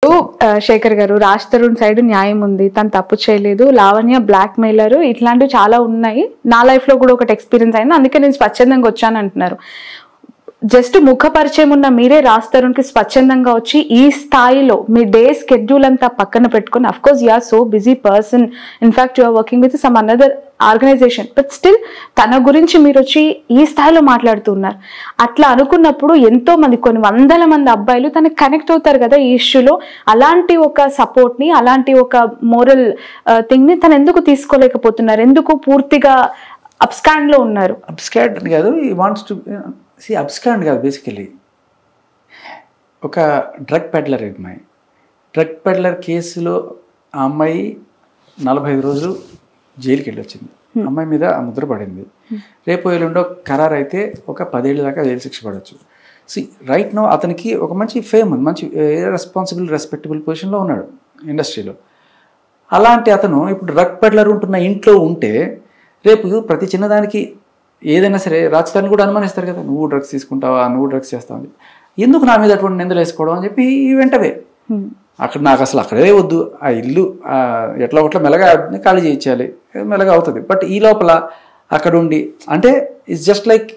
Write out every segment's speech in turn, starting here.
ఇప్పుడు శేఖర్ గారు రాజ్ తరుణ్ సైడ్ న్యాయం ఉంది, తను తప్పు చేయలేదు, లావణ్య బ్లాక్ మెయిలర్, ఇట్లాంటివి చాలా ఉన్నాయి, నా లైఫ్ లో కూడా ఒకటి ఎక్స్పీరియన్స్ అయింది, అందుకే నేను స్వచ్ఛందంగా వచ్చాను అంటున్నారు. జస్ట్ ముఖ పరిచయం ఉన్న మీరే రాజ్ తరుణ్కి స్వచ్ఛందంగా వచ్చి ఈ స్థాయిలో మీ డే స్కెడ్యూల్ అంతా పక్కన పెట్టుకుని, of course you are so busy person, in fact you are working with some another organization, but still తన గురించి మీరు వచ్చి ఈ స్థాయిలో మాట్లాడుతున్నారు. అట్లా అనుకున్నప్పుడు ఎంతో మంది, కొన్ని వందల మంది అబ్బాయిలు తనకి కనెక్ట్ అవుతారు కదా ఈ ఇష్యూలో. అలాంటి ఒక సపోర్ట్ని, అలాంటి ఒక మోరల్ థింగ్ని తను ఎందుకు తీసుకోలేకపోతున్నారు? ఎందుకు పూర్తిగా అబ్స్కాండ్ లో ఉన్నారు? అబ్స్కాండ్ కాదు, ఈ వాంట్స్ టు అబ్స్కాండ్ కాదు, బేసికలీ ఒక డ్రగ్ పెడ్లర్ అమ్మాయి. డ్రగ్ పెడ్లర్ కేసులో ఆ అమ్మాయి 45 రోజులు జైలుకి వెళ్ళి వచ్చింది. అమ్మాయి మీద ఆ ముద్ర పడింది. రేపు ఎల్లుండో ఖరారు అయితే ఒక 10 ఏళ్ళ దాకా జైలు శిక్ష పడవచ్చు. రైట్ నో అతనికి ఒక మంచి ఫేమ్, మంచి రెస్పాన్సిబుల్ రెస్పెక్టబుల్ పొజిషన్లో ఉన్నాడు ఇండస్ట్రీలో. అలాంటి అతను ఇప్పుడు డ్రగ్ పెడ్లర్ ఉంటున్న ఇంట్లో ఉంటే రేపు ప్రతి చిన్నదానికి ఏదైనా సరే రాజ్ తరుణ్ కూడా అనుమానిస్తారు కదా, నువ్వు డ్రగ్స్ తీసుకుంటావా, నువ్వు డ్రగ్స్ చేస్తావు అని, ఎందుకు నా మీద అటువంటి నిందలు వేసుకోవడం అని చెప్పి వెంటనే అక్కడ నాకు అసలు అక్కడే వద్దు, ఆ ఇల్లు ఎట్లా ఒకట్లా మెల్లగా ఖాళీ చేయించాలి, మెల్లగా అవుతుంది. బట్ ఈ లోపల అక్కడ ఉండి అంటే ఇట్స్ జస్ట్ లైక్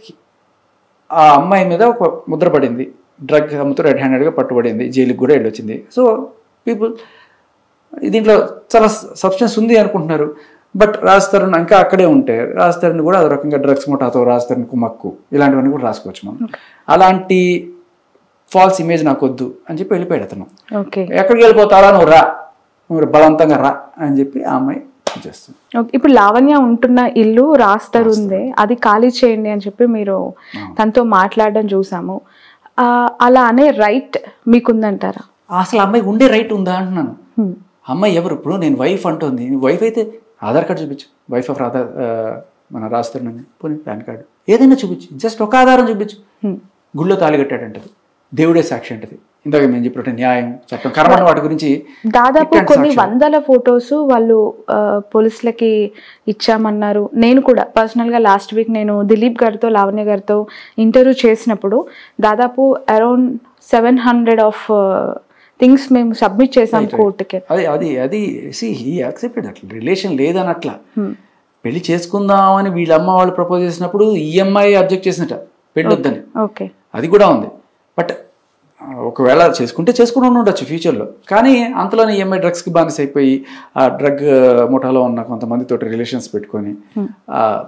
ఆ అమ్మాయి మీద ఒక ముద్ర పడింది, డ్రగ్ అమ్ముతూ రెడ్ హ్యాండెడ్గా పట్టుబడింది, జైలుకి కూడా వెళ్ళొచ్చింది. సో పీపుల్ దీంట్లో చాలా సబ్స్టెన్స్ ఉంది అనుకుంటున్నారు. బట్ రాజ్ తరుణ్ ఇంకా అక్కడే ఉంటే రాజ్ తరుణ్ కూడా అదే రకంగా డ్రగ్స్ ముఠాతో రాజ్ తరుణ్కు మక్కు ఇలాంటివన్నీ కూడా రాసుకోవచ్చు మనం. అలాంటి ఫాల్స్ ఇమేజ్ నాకు వద్దు అని చెప్పి వెళ్ళిపోయాడు అతను. ఎక్కడికి వెళ్ళిపోతారా, నువ్వు బలవంతంగా రా అని చెప్పి ఆ అమ్మాయి చేస్తుంది. ఇప్పుడు లావణ్య ఉంటున్న ఇల్లు రాజ్ తరుణ్దే, అది ఖాళీ చేయండి అని చెప్పి మీరు తనతో మాట్లాడడం చూసాము. అలా అనే రైట్ మీకుందంటారా? అసలు అమ్మాయి ఉండే రైట్ ఉందా అంటున్నాను. అమ్మాయి ఎవరు? ఇప్పుడు నేను వైఫ్ అంటుంది, వైఫ్ అయితే ఆధార్ కార్డు చూపించు, వైఫ్ ఆఫ్ మన రాజ్ తరుణ్ అని, పోనీ పాన్ కార్డు ఏదైనా చూపించు, జస్ట్ ఒక ఆధారం చూపించు. గుళ్ళో తాళి కట్టాడంటది, దేవుడే సాక్షి అంటది. ఇందాక మేము చెప్పినట్టు న్యాయం, చట్టం, కర్మన్న వాటి గురించి దాదాపు కొన్ని వందల ఫొటోస్ వాళ్ళు పోలీసులకి ఇచ్చామన్నారు. నేను కూడా పర్సనల్గా లాస్ట్ వీక్ నేను దిలీప్ గారితో, లావణ్య గారితో ఇంటర్వ్యూ చేసినప్పుడు దాదాపు అరౌండ్ 700 ఆఫ్ థింగ్స్ మేము సబ్మిట్ చేసాం కోర్టుకి. అది యాక్సెప్టెడ్. అట్లా రిలేషన్ లేదని అట్లా పెళ్లి చేసుకుందామని వీళ్ళ అమ్మ వాళ్ళు ప్రపోజ్ చేసినప్పుడు ఈఎంఐ అబ్జెక్ట్ చేసినట్ట పెళ్లి వద్దని. ఓకే, అది కూడా ఉంది. బట్ ఒకవేళ చేసుకుని ఉండొచ్చు ఫ్యూచర్లో. కానీ అంతలోనే ఈఎంఐ డ్రగ్స్కి బానిస అయిపోయి ఆ డ్రగ్ ముఠాలో ఉన్న కొంతమందితో రిలేషన్స్ పెట్టుకొని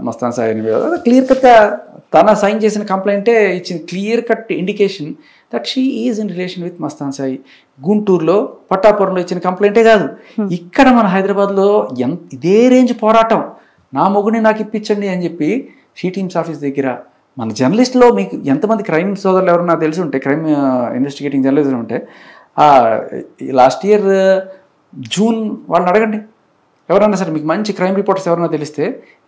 మస్తాన్ సాయి క్లియర్ కట్గా తన సైన్ చేసిన కంప్లైంటే ఇచ్చింది, clear cut indication that she is in relation with Mastan Sai. గుంటూరులో పట్టాపురంలో ఇచ్చిన కంప్లైంటే కాదు, ఇక్కడ మన హైదరాబాద్లో ఇదే రేంజ్ పోరాటం, నా మొగుడిని నాకు ఇప్పించండి అని చెప్పి షీ టీమ్స్ ఆఫీస్ దగ్గర. మన జర్నలిస్ట్లో మీకు ఎంతమంది క్రైమ్ సోదరులు ఎవరన్నా తెలిసి ఉంటే, క్రైమ్ ఇన్వెస్టిగేటింగ్ జర్నలిజం ఉంటే, లాస్ట్ ఇయర్ జూన్ వాళ్ళని అడగండి, ఎవరన్నా సరే మీకు మంచి క్రైమ్ రిపోర్టర్స్ ఎవరన్నా తెలిస్తే,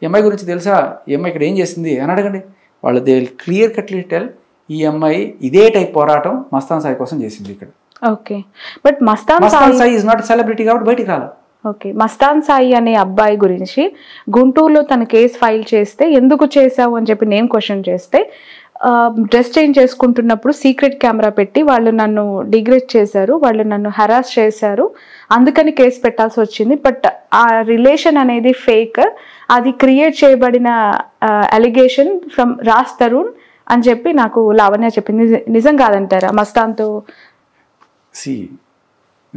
ఎంఐ గురించి తెలుసా, ఎంఐ ఇక్కడ ఏం చేసింది అని అడగండి. వాళ్ళు they will clear katli tell ఈ అమ్మాయి ఇదే టైప్ పోరాటం మస్తాన్ సాయి కోసం చేసింది ఇక్కడ. Okay, but Mastan Sai is not celebrity కాబట్టి బయటికి రాలి. ఓకే, మస్తాన్ సాయి అనే అబ్బాయి గురించి గుంటూరులో తన కేసు ఫైల్ చేస్తే ఎందుకు చేశావు అని చెప్పి నేను క్వశ్చన్ చేస్తే, డ్రెస్ చేంజ్ చేసుకుంటున్నప్పుడు సీక్రెట్ కెమెరా పెట్టి వాళ్ళు నన్ను డిగ్రేడ్ చేశారు, వాళ్ళు నన్ను హరాస్ చేశారు, అందుకని కేసు పెట్టాల్సి వచ్చింది. బట్ ఆ రిలేషన్ అనేది ఫేక్, అది క్రియేట్ చేయబడిన అలిగేషన్ ఫ్రమ్ రాజ్ తరుణ్ అని చెప్పి నాకు లావణ్య చెప్పింది. నిజం కాదంటారా మస్తాన్తో?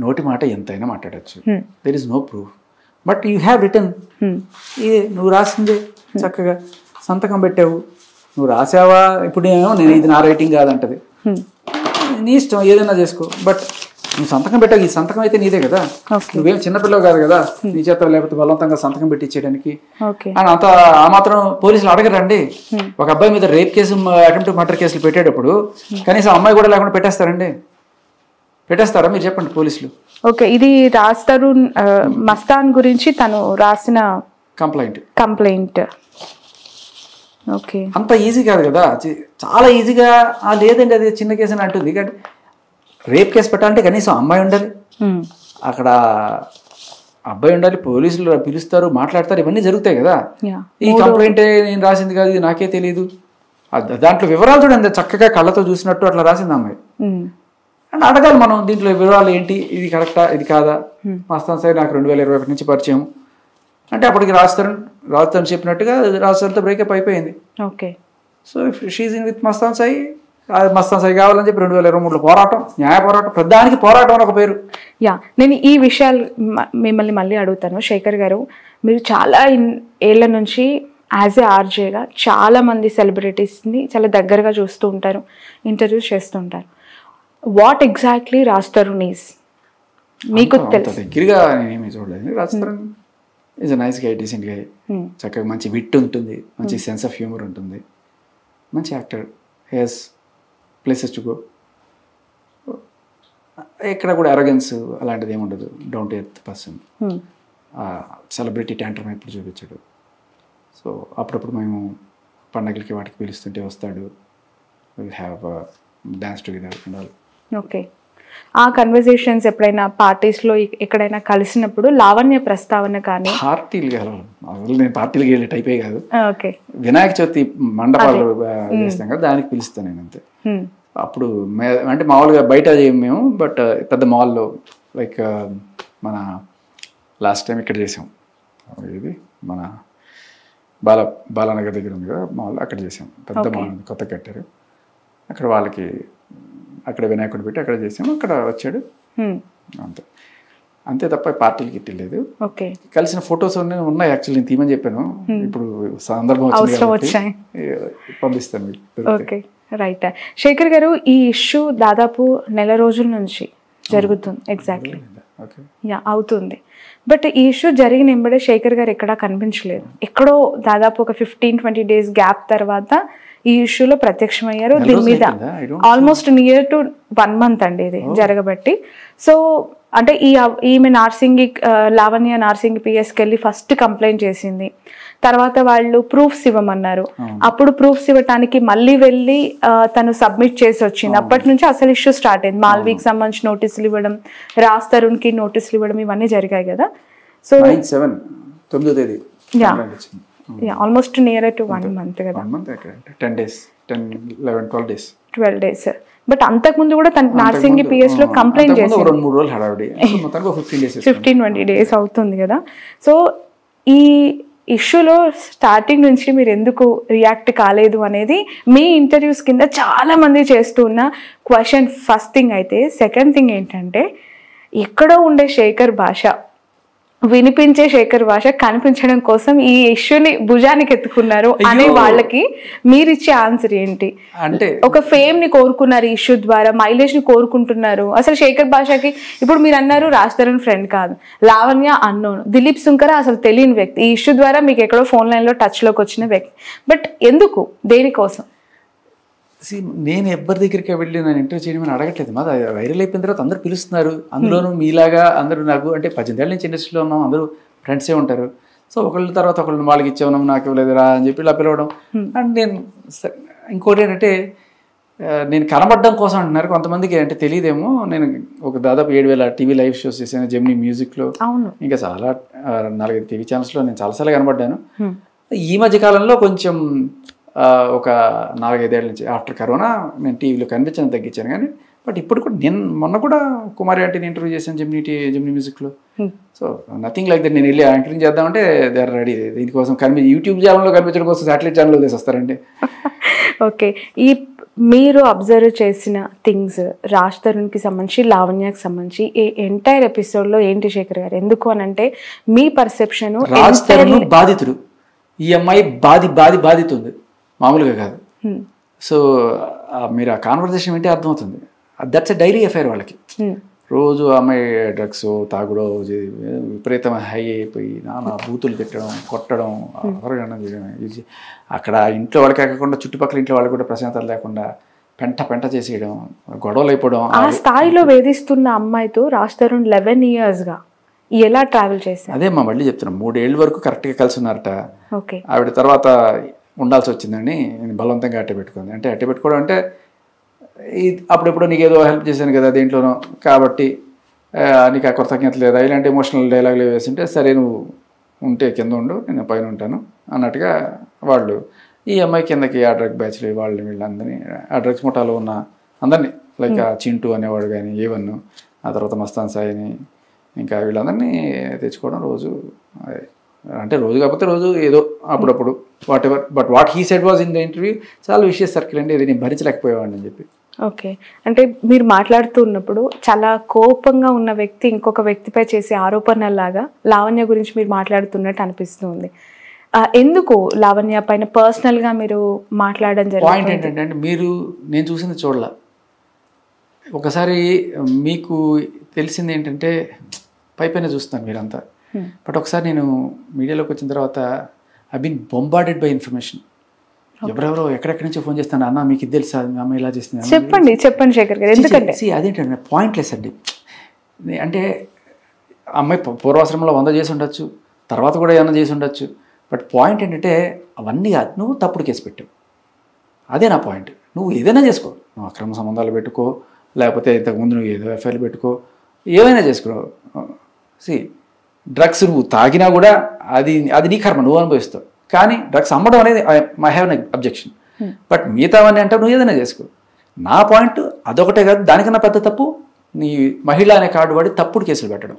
నోటి మాట ఎంతైనా మాట్లాడచ్చు, there is no proof, but you have return. నువ్వు రాసిందే చక్కగా సంతకం పెట్టావు, నువ్వు రాసావా, ఇప్పుడు ఏమో నేను ఇది నా రైటింగ్ కాదంటది, నీ ఇష్టం ఏదైనా చేసుకో, బట్ నువ్వు సంతకం పెట్టావు, ఈ సంతకం అయితే నీదే కదా, నువ్వేం చిన్నపిల్లవు కాదు కదా నీ చేత లేకపోతే బలవంతంగా సంతకం పెట్టించేయడానికి. అంత ఆ మాత్రం పోలీసులు అడగరండి. ఒక అబ్బాయి మీద రేప్ కేసు, అటెంప్ట్ మర్డర్ కేసులు పెట్టేటప్పుడు కనీసం అమ్మాయి కూడా లేకుండా పెట్టేస్తారండి? పెట్టేస్తారా మీరు చెప్పండి పోలీసులు? ఓకే, ఇది రాజ్ తరుణ్ మస్తాన్ గురించి తను రాసిన కంప్లైంట్. ఓకే, అంత ఈజీ కాదు కదా, చాలా ఈజీగా లేదండి అది చిన్న కేసు అని అంటుంది. కానీ రేప్ కేసు పెట్టాలంటే కనీసం అమ్మాయి ఉండాలి, అక్కడ అబ్బాయి ఉండాలి, పోలీసులు పిలుస్తారు, మాట్లాడతారు, ఇవన్నీ జరుగుతాయి కదా. ఈ కంప్లైంట్ నేను రాసింది కాదు, ఇది నాకే తెలియదు, దాంట్లో వివరాలు చూడండి చక్కగా కళ్ళతో చూసినట్టు అట్లా రాసింది అమ్మాయి. అంటే అడగాలి మనం దీంట్లో వివరాలు ఏంటి, ఇది కరెక్టా ఇది కాదా. మస్తాన్ సాయి నాకు 2021 నుంచి పరిచయం అంటే అప్పటికి రాజస్థాన్ చెప్పినట్టుగా రాజస్థాన్తో బ్రేకప్ అయిపోయింది. Okay. So if she's in with Mastan Sai, Mastan Sai కావాలని చెప్పి 2023లో పోరాటం, న్యాయ పోరాటం, ప్రధానికి పోరాటం అని ఒక పేరు. నేను ఈ విషయాలు మిమ్మల్ని మళ్ళీ అడుగుతాను. శేఖర్ గారు, మీరు చాలా ఏళ్ళ నుంచి యాజ్ ఏ ఆర్జేగా చాలా మంది సెలబ్రిటీస్ని చాలా దగ్గరగా చూస్తూ ఉంటారు, ఇంటర్వ్యూస్ చేస్తూ ఉంటారు. What exactly Raj Tarun is మీకు తెలుసు? దగ్గరగా నేనేమి చూడలేదు. Raj Tarun is a nice guy, decent guy, చక్కగా మంచి విట్ ఉంటుంది, మంచి సెన్స్ ఆఫ్ హ్యూమర్ ఉంటుంది, మంచి actor, he's places to go. ఎక్కడ కూడా అరోగెన్స్ అలాంటిది ఏమి ఉండదు, down to earth person. Celebrity tantrum ఎప్పుడు చూపించాడు. సో అప్పుడప్పుడు మేము పండగలకి వాటికి పిలుస్తుంటే వస్తాడు, will have dance together and all. Okay. ఆ కన్వర్జేషన్స్ ఎప్పుడైనా పార్టీస్లో ఎక్కడైనా కలిసినప్పుడు లావణ్య ప్రస్తావన కానీ? పార్టీలు కలవాలి, అసలు నేను పార్టీలకి వెళ్ళే టైపే కాదు. ఓకే. వినాయక చవితి మండపాలు చేస్తాం కదా, దానికి పిలుస్తాను నేను అంతే. అప్పుడు అంటే మామూలుగా బయట చేయం మేము, బట్ పెద్ద మాల్లో లైక్ మన లాస్ట్ టైం ఇక్కడ చేసాం, ఇది మన బాలానగర్ దగ్గర ఉంది కదా మాల్, అక్కడ చేసాం. పెద్ద మాల్ కొత్త కట్టారు, అక్కడ వాళ్ళకి అక్కడ వినాయకుడు పెట్టి అక్కడ చేసాము, అక్కడ వచ్చాడు అంతే. అంతే తప్ప పార్టీలకి ఇట్టలేదు. కలిసిన ఫొటోస్ ఉన్నాయి యాక్చువల్లీ, నేను తీమని చెప్పాను, ఇప్పుడు సందర్భం వచ్చింది పంపిస్తాను. Okay, right. శేఖర్ గారు, ఈ ఇష్యూ దాదాపు నెల రోజుల నుంచి జరుగుతుంది. ఎగ్జాక్ట్లీ అవుతుంది. బట్ ఈ ఇష్యూ జరిగిన ఎంబడే శేఖర్ గారు ఎక్కడా కనిపించలేదు. ఎక్కడో దాదాపు ఒక 15-20 days గ్యాప్ తర్వాత ఈ ఇష్యూలో ప్రత్యక్షమయ్యారు. దీని మీద ఆల్మోస్ట్ నియర్ టు 1 month అండి ఇది జరగబట్టి. సో అంటే ఈమె లావణ్య నార్సింగి పిఎస్కి వెళ్ళి ఫస్ట్ కంప్లైంట్ చేసింది. తర్వాత వాళ్ళు ప్రూఫ్స్ ఇవ్వమన్నారు. అప్పుడు ప్రూఫ్స్ ఇవ్వటానికి మళ్ళీ వెళ్ళి తను సబ్మిట్ చేసి వచ్చింది. అప్పటి నుంచి అసలు ఇష్యూ స్టార్ట్ అయింది. మాల్వీకి సంబంధించి నోటీసులు ఇవ్వడం, రాజ్ తరుణ్కి నోటీసులు ఇవ్వడం, ఇవన్నీ జరిగాయి కదా. So almost near to 1 month కదా, 12 days. బట్ అంతకుముందు కూడా తన నార్సింగి పిఎస్ లో కంప్లైంట్ చేసి 15-20 days అవుతుంది కదా. సో ఈ ఇష్యూలో స్టార్టింగ్ నుంచి మీరు ఎందుకు రియాక్ట్ కాలేదు అనేది మీ ఇంటర్వ్యూస్ కింద చాలా మంది చేస్తున్న క్వశ్చన్ ఫస్ట్ థింగ్. అయితే సెకండ్ థింగ్ ఏంటంటే, ఎక్కడో ఉండే శేఖర్ భాష, వినిపించే శేఖర్ భాష కనిపించడం కోసం ఈ ఇష్యూని భుజానికి ఎత్తుకున్నారు అనే వాళ్ళకి మీరిచ్చే ఆన్సర్ ఏంటి? అంటే ఒక ఫేమ్ ని కోరుకున్నారు, ఇష్యూ ద్వారా మైలేజ్ ని కోరుకుంటున్నారు. అసలు శేఖర్ భాషకి ఇప్పుడు మీరు అన్నారు రాజ్ తరుణ్ ఫ్రెండ్ కాదు, లావణ్య అన్నోన్, దిలీప్ సుంకర అసలు తెలియని వ్యక్తి, ఈ ఇష్యూ ద్వారా మీకు ఎక్కడో ఫోన్ లైన్ లో టచ్ లోకి వచ్చిన వ్యక్తి. బట్ ఎందుకు, దేనికోసం? నేను ఎవరి దగ్గరికి వెళ్ళి నేను ఇంటర్వ్యూ చేయడం అడగట్లేదు. మాది వైరల్ అయిపోయిన తర్వాత అందరూ పిలుస్తున్నారు. అందులోనూ మీలాగా అందరూ నాకు అంటే 18 ఏళ్ళ నుంచి ఇండస్ట్రీలో ఉన్నాం, అందరూ ఫ్రెండ్సే ఉంటారు. సో ఒకళ్ళ తర్వాత ఒకళ్ళు వాళ్ళకి ఇచ్చాము, నాకు ఇవ్వలేదురా అని చెప్పి ఇలా పిలవడం. అండ్ నేను ఇంకోటి ఏంటంటే, నేను కనబడడం కోసం అంటున్నారు కొంతమందికి, అంటే తెలియదేమో. నేను ఒక దాదాపు 7,000 టీవీ లైవ్ షోస్ చేశాను, జెమినీ మ్యూజిక్లో, ఇంకా చాలా 4-5 టీవీ ఛానల్స్లో నేను చాలాసార్లు కనబడ్డాను. ఈ మధ్య కాలంలో కొంచెం ఒక 4-5 ఏళ్ళ నుంచి ఆఫ్టర్ కరోనా నేను టీవీలో కనిపించడం తగ్గించాను. కానీ బట్ ఇప్పుడు కూడా నేను మొన్న కూడా కుమారి ఆంటీని ఇంటర్వ్యూ చేశాను జెమినీ మ్యూజిక్లో. So nothing like that. నేను వెళ్ళి యాంకరింగ్ చేద్దామంటే దే ఆర్ రెడీ. దీనికోసం యూట్యూబ్ ఛానల్లో కనిపించడం కోసం శాటిలైట్ ఛానల్లో తీసేస్తారండి. ఓకే, ఈ మీరు అబ్జర్వ్ చేసిన థింగ్స్ రాజ్ తరుణ్కి సంబంధించి, లావణ్యకి సంబంధించి ఎంటైర్ ఎపిసోడ్లో ఏంటి శేఖర్ గారు? ఎందుకు అని అంటే మీ పర్సెప్షన్, రాజ్ తరుణ్ బాధితుడు, ఈ అమ్మాయి బాధితుంది, మామూలుగా కాదు. సో మీరు ఆ కాన్వర్జేషన్ వింటే అర్థమవుతుంది. దట్స్ ఎ డైలీ అఫైర్ వాళ్ళకి. రోజు అమ్మాయి డ్రగ్స్ తాగుడో, విపరీతమైన హై అయిపోయి నానా బూతులు పెట్టడం, కొట్టడం, అక్కడ ఇంట్లో వాళ్ళకి కాకుండా చుట్టుపక్కల ఇంట్లో వాళ్ళకి కూడా ప్రశాంతత లేకుండా పెంట చేసేయడం, గొడవలు అయిపోవడం. ఆ స్థాయిలో వేధిస్తున్న అమ్మాయితో రాజ్ తరుణ్ 11 yearsగా ఎలా ట్రావెల్ చేశారు? అదే మళ్ళీ చెప్తున్నాం, 3 ఏళ్ళ వరకు కరెక్ట్గా కలిసి ఉన్నారట. ఆవిడ తర్వాత ఉండాల్సి వచ్చిందండి, నేను బలవంతంగా అట్టే పెట్టుకుంది. అంటే అట్టే పెట్టుకోవడం అంటే అప్పుడెప్పుడు నీకు ఏదో హెల్ప్ చేశాను కదా దేంట్లోనో, కాబట్టి నీకు ఆ కృతజ్ఞత లేదా, ఇలాంటి ఎమోషనల్ డైలాగులు వేసింటే, సరే నువ్వు ఉంటే కింద ఉండు, నేను పైన ఉంటాను అన్నట్టుగా వాళ్ళు ఈ అమ్మాయి కిందకి ఆ డ్రగ్ బ్యాచ్లు వాళ్ళని వీళ్ళందరినీ, ఆ డ్రగ్స్ ముఠాలో ఉన్న అందరినీ లైక్ ఆ చింటూ అనేవాడు కానీ ఏవన్ను, ఆ తర్వాత మస్తాన్ సాయిని, ఇంకా వీళ్ళందరినీ తెచ్చుకోవడం రోజు. అంటే రోజు కాకపోతే రోజు ఏదో అప్పుడప్పుడు what ever, but what he said was in the interview చాలా విషయస్ సర్కిల్ అండి, ఇది నేను భరించలేకపోయేవాడిని అని చెప్పి. ఓకే, అంటే మీరు మాట్లాడుతూ ఉన్నప్పుడు చాలా కోపంగా ఉన్న వ్యక్తి ఇంకొక వ్యక్తిపై చేసే ఆరోపణలాగా లావణ్య గురించి మీరు మాట్లాడుతున్నట్టు అనిపిస్తుంది. ఎందుకు లావణ్య పైన పర్సనల్గా మీరు మాట్లాడడం జరిగింది? పాయింట్ ఏంటంటే మీరు నేను చూసింది చూడలా. ఒకసారి మీకు తెలిసింది ఏంటంటే పైపైన చూస్తాను మీరంతా, బట్ ఒకసారి నేను మీడియాలోకి వచ్చిన తర్వాత I been bombarded by information. ఎవరెవరో ఎక్కడెక్కడి నుంచో ఫోన్ చేస్తాను, అన్న మీకు ఇది తెలుసా, మీ అమ్మాయి ఇలా చేస్తుంది. చెప్పండి శేఖర్ గారు, ఎందుకంటే అదేంటంటే పాయింట్లెస్ అండి. అంటే అమ్మాయి పూర్వాశ్రమంలో 100 చేసి ఉండొచ్చు, తర్వాత కూడా ఏమన్నా చేసి ఉండొచ్చు, బట్ పాయింట్ ఏంటంటే అవన్నీ కాదు, నువ్వు తప్పుడు కేసు పెట్టావు. అదే నా పాయింట్. నువ్వు ఏదైనా చేసుకో, నువ్వు అక్రమ సంబంధాలు పెట్టుకో, లేకపోతే ఇంతకుముందు నువ్వు ఏదో ఎఫ్ఐఆర్లు పెట్టుకో, ఏమైనా చేసుకో. డ్రగ్స్ నువ్వు తాగినా కూడా అది నీ కర్మ, నువ్వు అనుభవిస్తావు. కానీ డ్రగ్స్ అమ్మడం అనేది I have an objection. But మిగతావన్నీ అంటే నువ్వు ఏదైనా చేసుకో. నా పాయింట్ అదొకటే కాదు, దానికన్నా పెద్ద తప్పు నీ మహిళ అనే కార్డు వాడి తప్పుడు కేసులు పెట్టడం.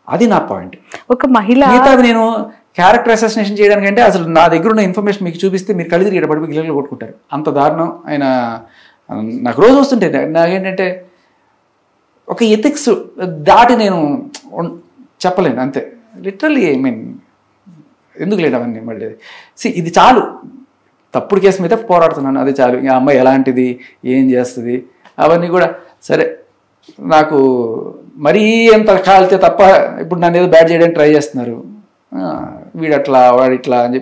అది నా పాయింట్. ఒక మహిళ మిగతావి నేను క్యారెక్టర్ అసాసినేషన్ చేయడానికి అంటే అసలు నా దగ్గర ఉన్న ఇన్ఫర్మేషన్ మీకు చూపిస్తే మీరు కళ్ళు తిరిగి పడిపోయి గిల్లలు కొట్టుకుంటారు. అంత దారుణం. ఆయన నాకు రోజు వస్తుంటే నాకేంటంటే ఒక ఎథిక్స్ దాటి నేను చెప్పలేను అంతే. లిటరల్లీ ఐ మీన్ ఎందుకు లేదు అవన్నీ మళ్ళీ. ఇది చాలు, తప్పుడు కేసు మీద పోరాడుతున్నాను, అది చాలు. ఈ అమ్మాయి ఎలాంటిది, ఏం చేస్తుంది అవన్నీ కూడా సరే. నాకు మరీ ఎంత కాలితే తప్ప ఇప్పుడు నన్ను ఏదో బ్యాడ్ చేయడానికి ట్రై చేస్తున్నారు, వీడట్లా వాడిట్లా అని